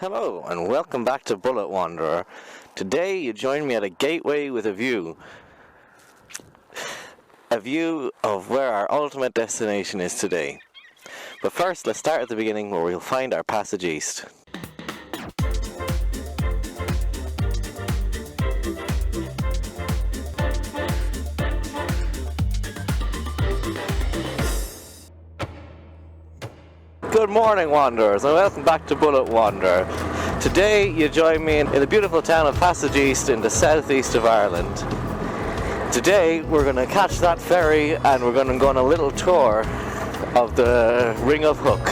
Hello and welcome back to Bullet Wanderer. Today you join me at a gateway with a view. A view of where our ultimate destination is today. But first let's start at the beginning where we'll find our passage east. Good morning, Wanderers, and welcome back to Bullet Wanderer. Today you join me in the beautiful town of Passage East in the southeast of Ireland. Today we're going to catch that ferry and we're going to go on a little tour of the Ring of Hook.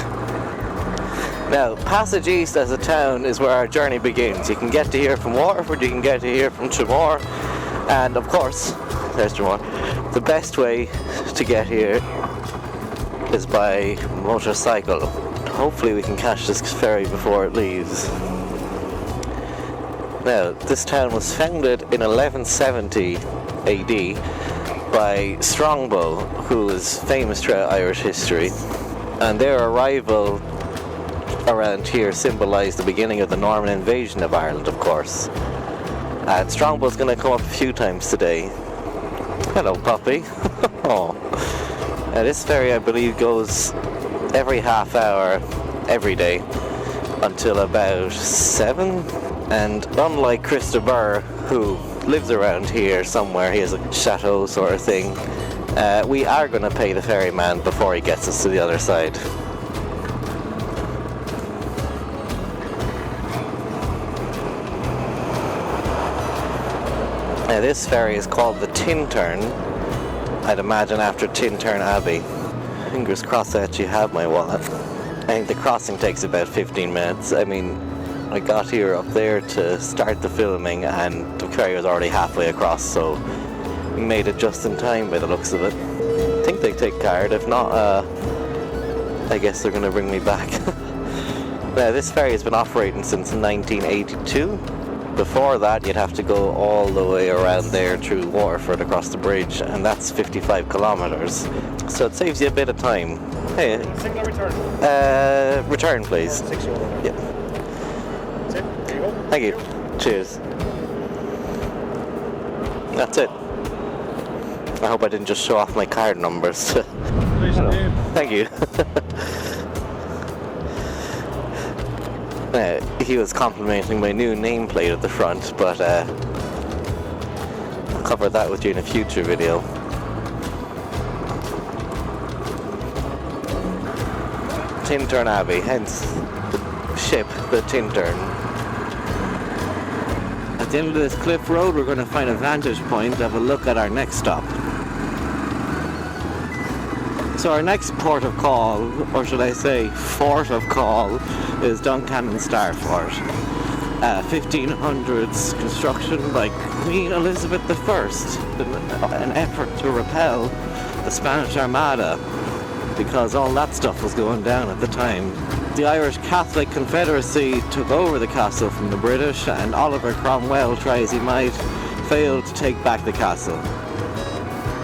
Now, Passage East as a town is where our journey begins. You can get to here from Waterford, you can get to here from Tramore, and of course, there's Tramore, the best way to get here is by motorcycle. Hopefully we can catch this ferry before it leaves. Now, this town was founded in 1170 AD by Strongbow, who is famous throughout Irish history, and their arrival around here symbolised the beginning of the Norman invasion of Ireland, of course. And Strongbow's going to come up a few times today. Hello, puppy. Oh. This ferry, I believe, goes every half hour every day until about 7. And unlike Christopher, who lives around here somewhere, he has a chateau sort of thing, we are going to pay the ferryman before he gets us to the other side. Now, this ferry is called the Tintern. I'd imagine after Tintern Abbey. Fingers crossed I actually have my wallet. I think the crossing takes about 15 minutes. I mean, I got here up there to start the filming and the ferry was already halfway across, so we made it just in time by the looks of it. I think they take card. If not, I guess they're going to bring me back. Now, this ferry has been operating since 1982. Before that, you'd have to go all the way around there through Waterford across the bridge, and that's 55 kilometres. So it saves you a bit of time. Hey. Single return? Return, please. 6 euro. Yeah. That's it. There you go. Thank you. Cheers. That's it. I hope I didn't just show off my card numbers. Thank you. He was complimenting my new nameplate at the front, but I'll cover that with you in a future video. Tintern Abbey, hence the ship, the Tintern. At the end of this cliff road, we're going to find a vantage point to have a look at our next stop. So our next port of call, or should I say fort of call, is Duncannon Fort. 1500s construction by Queen Elizabeth I, an effort to repel the Spanish Armada, because all that stuff was going down at the time. The Irish Catholic Confederacy took over the castle from the British, and Oliver Cromwell, try as he might, failed to take back the castle.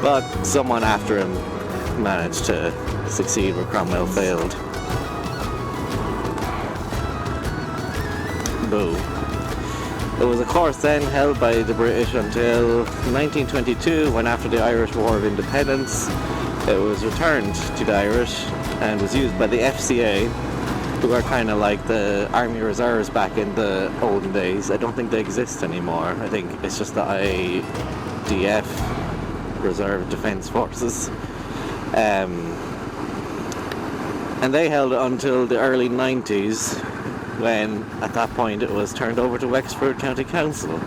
But someone after him managed to succeed where Cromwell failed. Boo. It was of course then held by the British until 1922, when after the Irish War of Independence it was returned to the Irish and was used by the FCA, who are kind of like the Army Reserves back in the olden days. I don't think they exist anymore. I think it's just the IDF, Reserve Defence Forces. And they held it until the early 90s, when at that point it was turned over to Wexford County Council.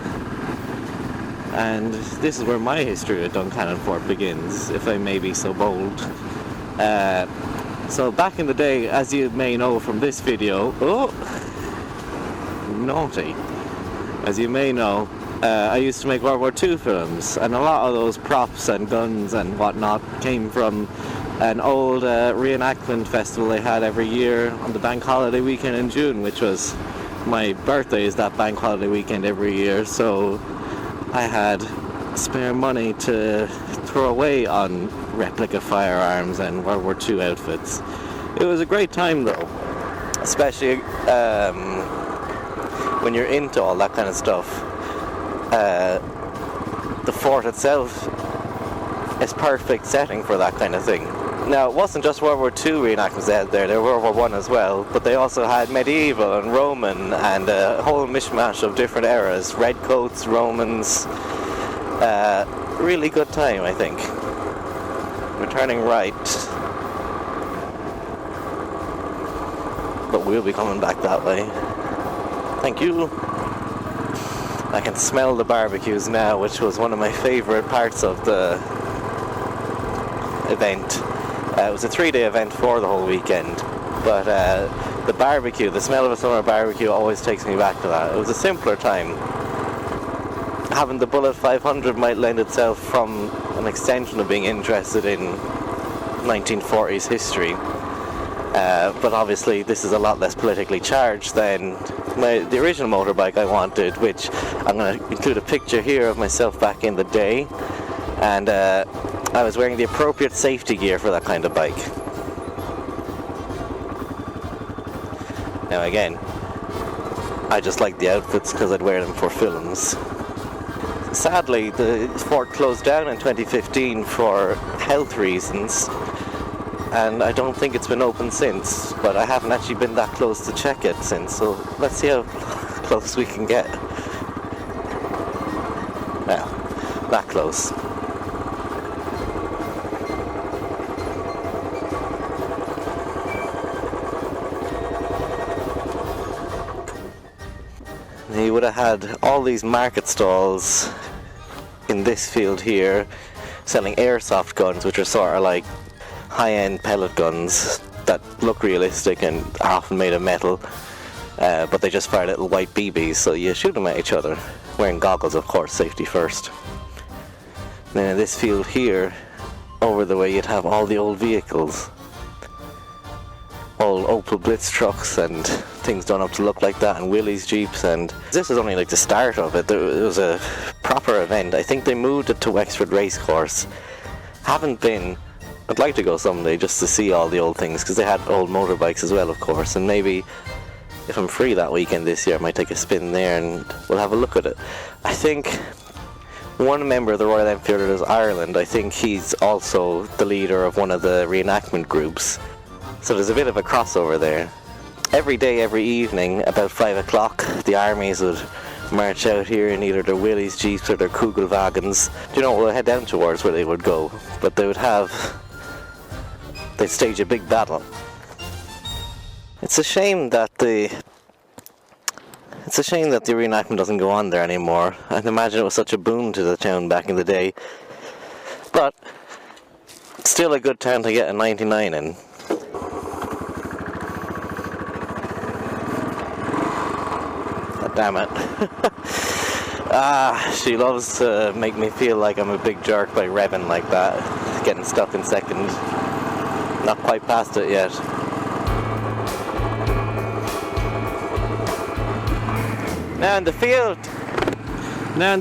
And this is where my history of Duncannon Fort begins, if I may be so bold. So back in the day, as you may know from this video, naughty. As you may know, I used to make World War II films, and a lot of those props and guns and whatnot came from an old reenactment festival they had every year on the bank holiday weekend in June, which was my birthday is that bank holiday weekend every year, so I had spare money to throw away on replica firearms and World War II outfits. It was a great time though, especially when you're into all that kind of stuff, the fort itself is perfect setting for that kind of thing. Now, it wasn't just World War II reenactments they had there were World War I as well, but they also had medieval and Roman and a whole mishmash of different eras, redcoats, Romans. Really good time, I think. We're turning right, but we'll be coming back that way. Thank you. I can smell the barbecues now, which was one of my favourite parts of the event. It was a 3-day event for the whole weekend, but the barbecue, the smell of a summer barbecue always takes me back to that. It was a simpler time. Having the Bullet 500 might lend itself from an extension of being interested in 1940s history, but obviously this is a lot less politically charged than the original motorbike I wanted, which I'm going to include a picture here of myself back in the day, and I was wearing the appropriate safety gear for that kind of bike. Now again, I just like the outfits because I'd wear them for films. Sadly, the fort closed down in 2015 for health reasons, and I don't think it's been open since, but I haven't actually been that close to check it since, so let's see how close we can get. Well, that close. He would have had all these market stalls in this field here selling airsoft guns, which are sort of like high-end pellet guns that look realistic and are often made of metal, but they just fire little white BBs, so you shoot them at each other, wearing goggles, of course, safety first. Then in this field here, over the way, you'd have all the old vehicles, all Opel Blitz trucks and things done up to look like that, and Willys Jeeps, and this is only like the start of it. It was a proper event. I think they moved it to Wexford Racecourse. Haven't been. I'd like to go someday just to see all the old things, because they had old motorbikes as well, of course, and maybe if I'm free that weekend this year I might take a spin there and we'll have a look at it. I think one member of the Royal Enfielders Ireland, I think he's also the leader of one of the reenactment groups. So there's a bit of a crossover there. Every day, every evening, about 5 o'clock, the armies would march out here in either their Willys Jeeps or their Kugelwagens. You know, we'll head down towards where they would go, but they'd stage a big battle. It's a shame that the reenactment doesn't go on there anymore. I'd imagine it was such a boon to the town back in the day. But still a good town to get a 99 in. Damn it. She loves to make me feel like I'm a big jerk by revving like that. Getting stuck in second. Not quite past it yet. Now in the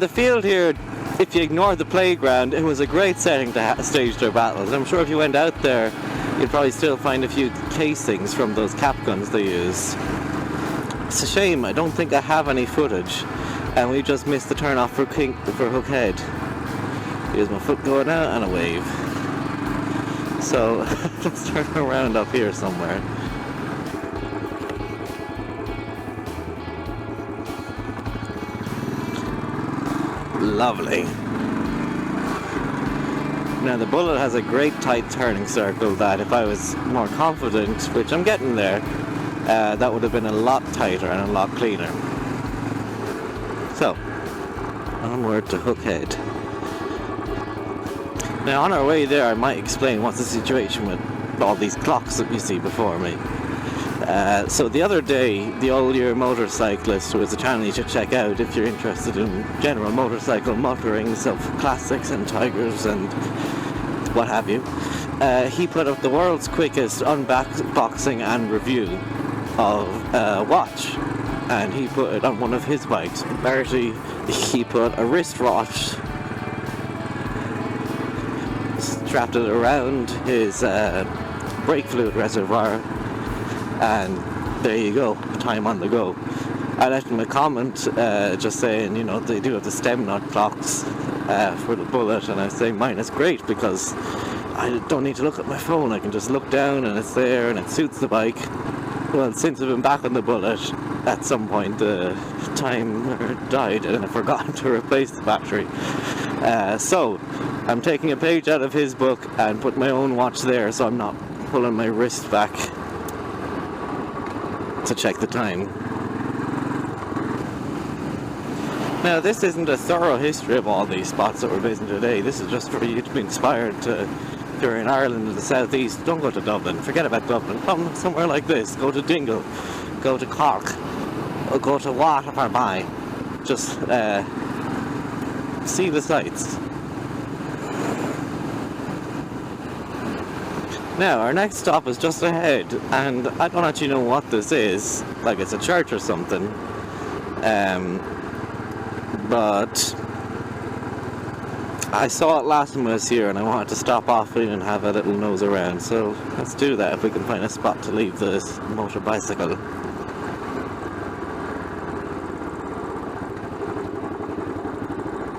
field here, if you ignore the playground, it was a great setting to stage their battles. I'm sure if you went out there, you'd probably still find a few casings from those cap guns they use. It's a shame, I don't think I have any footage, and we just missed the turn off for Hookhead. Here's my foot going out and a wave. So let's turn around up here somewhere. Lovely. Now the Bullet has a great tight turning circle that if I was more confident, which I'm getting there, that would have been a lot tighter and a lot cleaner. So, onward to Hookhead. Now on our way there I might explain what's the situation with all these clocks that you see before me. So the other day, the All Year Motorcyclist was a channel you should check out if you're interested in general motorcycle mutterings of classics and tigers and what have you. He put up the world's quickest unboxing and review of a watch, and he put it on one of his bikes. Bertie, he put a wristwatch, strapped it around his brake fluid reservoir, and there you go, time on the go. I left him a comment just saying, you know, they do have the stem nut clocks for the Bullet, and I say mine is great because I don't need to look at my phone. I can just look down and it's there and it suits the bike. Well, since I've been back on the Bullet, at some point the timer died and I forgot to replace the battery. So I'm taking a page out of his book and put my own watch there, so I'm not pulling my wrist back to check the time. Now, this isn't a thorough history of all these spots that we're visiting today. This is just for you to be inspired to, if you're in Ireland or the southeast, don't go to Dublin. Forget about Dublin. Come somewhere like this. Go to Dingle. Go to Cork. Or go to Waterford. Just see the sights. Now, our next stop is just ahead, and I don't actually know what this is. Like it's a church or something. But I saw it last time I was here and I wanted to stop off in and have a little nose around, so let's do that if we can find a spot to leave this motor bicycle.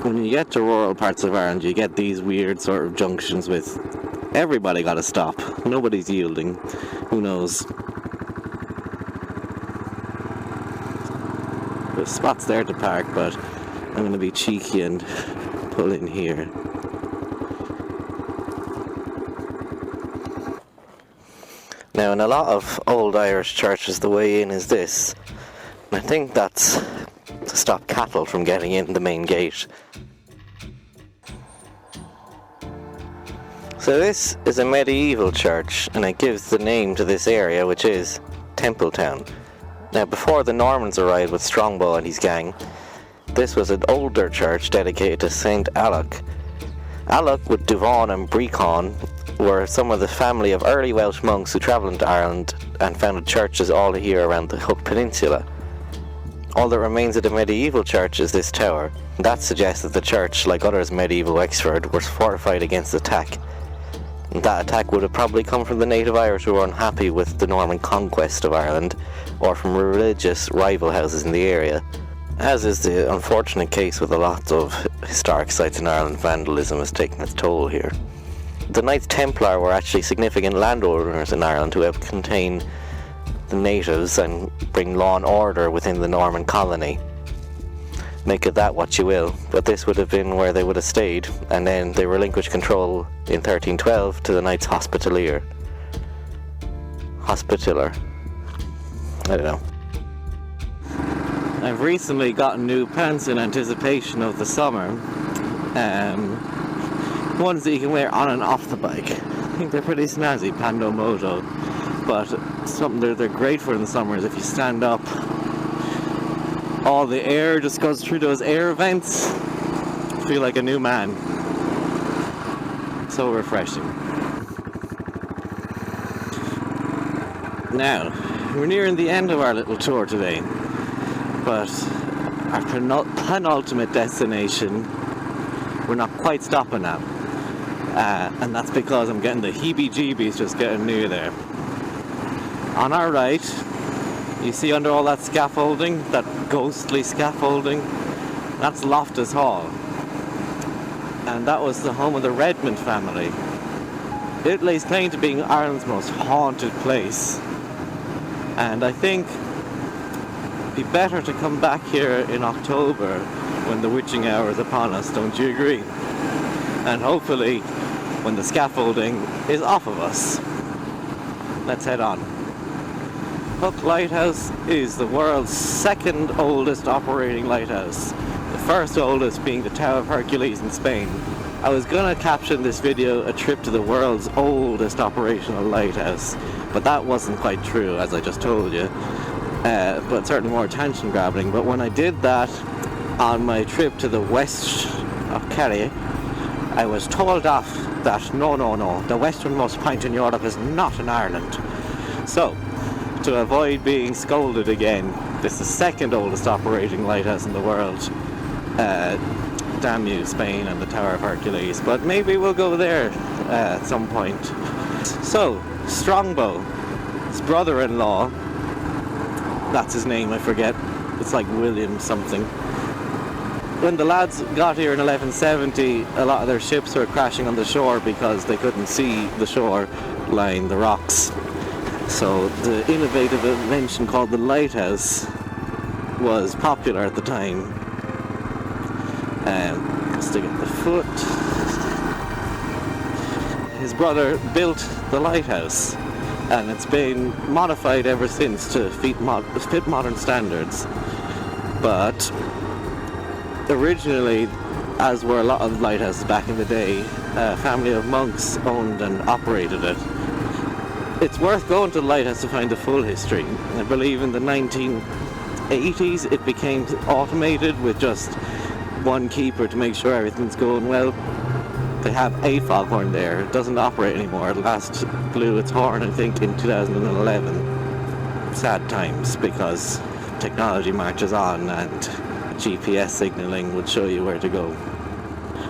When you get to rural parts of Ireland, you get these weird sort of junctions with everybody got to stop, nobody's yielding, who knows. There's spots there to park, but I'm going to be cheeky and pull in here. Now, in a lot of old Irish churches, the way in is this. And I think that's to stop cattle from getting in the main gate. So this is a medieval church, and it gives the name to this area, which is Templetown. Now, before the Normans arrived with Strongbow and his gang, this was an older church dedicated to Saint Alec. Alec with Duvaughan and Brecon were some of the family of early Welsh monks who travelled into Ireland and founded churches all here around the Hook Peninsula. All that remains of the medieval church is this tower. That suggests that the church, like others in medieval Wexford, was fortified against attack. And that attack would have probably come from the native Irish who were unhappy with the Norman conquest of Ireland, or from religious rival houses in the area. As is the unfortunate case with a lot of historic sites in Ireland, vandalism has taken its toll here. The Knights Templar were actually significant landowners in Ireland who helped contain the natives and bring law and order within the Norman colony. Make of that what you will, but this would have been where they would have stayed, and then they relinquished control in 1312 to the Knights Hospitaller. I don't know. I've recently gotten new pants in anticipation of the summer. Ones that you can wear on and off the bike. I think they're pretty snazzy, Pando Moto. But something they're great for in the summer is if you stand up, all the air just goes through those air vents. Feel like a new man. So refreshing. Now, we're nearing the end of our little tour today, but our penultimate destination we're not quite stopping at, and that's because I'm getting the heebie-jeebies just getting near there. On our right, you see under all that scaffolding, that ghostly scaffolding, that's Loftus Hall, and that was the home of the Redmond family. It lays claim to being Ireland's most haunted place, and I think it'd be better to come back here in October when the witching hour is upon us, don't you agree? And hopefully when the scaffolding is off of us. Let's head on. Hook Lighthouse is the world's second oldest operating lighthouse, the first oldest being the Tower of Hercules in Spain. I was going to caption this video a trip to the world's oldest operational lighthouse, but that wasn't quite true, as I just told you, but certainly more attention grabbing. But when I did that on my trip to the west of Kerry, I was told off that no, the westernmost point in Europe is not in Ireland. So, to avoid being scolded again, this is the second oldest operating lighthouse in the world. Damn you, Spain and the Tower of Hercules, but maybe we'll go there at some point. So, Strongbow, his brother-in-law, that's his name, I forget. It's like William something. When the lads got here in 1170, a lot of their ships were crashing on the shore because they couldn't see the shore line, the rocks. So the innovative invention called the Lighthouse was popular at the time. Just to get the foot. His brother built the Lighthouse, and it's been modified ever since to fit modern standards. But originally, as were a lot of lighthouses back in the day, a family of monks owned and operated it. It's worth going to the lighthouse to find the full history. I believe in the 1980s it became automated with just one keeper to make sure everything's going well. They have a foghorn there. It doesn't operate anymore. It last blew its horn, I think, in 2011. Sad times, because technology marches on and GPS signaling would show you where to go.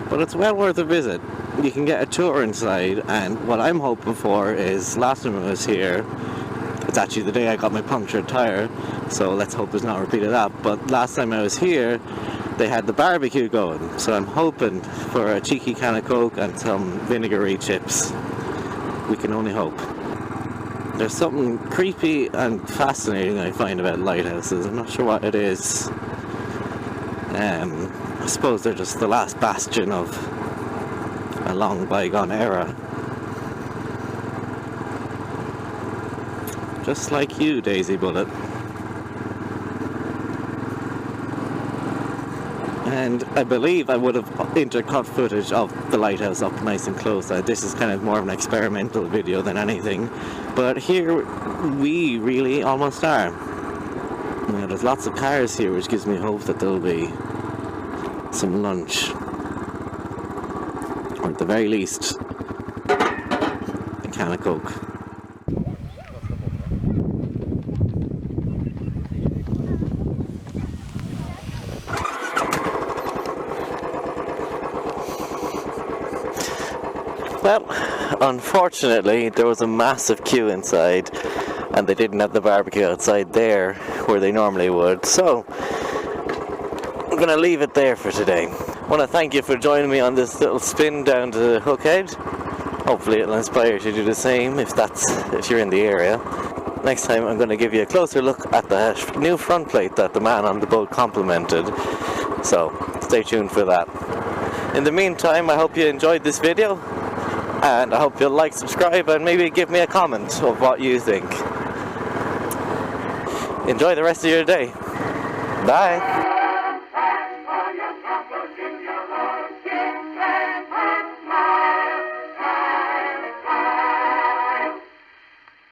But it's well worth a visit. You can get a tour inside, and what I'm hoping for is, last time I was here, it's actually the day I got my punctured tyre, so let's hope there's not a repeat of that, but last time I was here they had the barbecue going, so I'm hoping for a cheeky can of Coke and some vinegary chips. We can only hope. There's something creepy and fascinating I find about lighthouses. I'm not sure what it is. I suppose they're just the last bastion of a long bygone era. Just like you, Daisy Bullet. And I believe I would have intercut footage of the lighthouse up nice and close. This is kind of more of an experimental video than anything. But here we really almost are. Now, there's lots of cars here, which gives me hope that there'll be some lunch. Or at the very least, a can of Coke. Well, unfortunately, there was a massive queue inside, and they didn't have the barbecue outside there where they normally would, so I'm going to leave it there for today. I want to thank you for joining me on this little spin down to Hookhead. Hopefully it'll inspire you to do the same if you're in the area. Next time I'm going to give you a closer look at the new front plate that the man on the boat complimented, so stay tuned for that. In the meantime, I hope you enjoyed this video, and I hope you'll like, subscribe, and maybe give me a comment of what you think. Enjoy the rest of your day. Bye.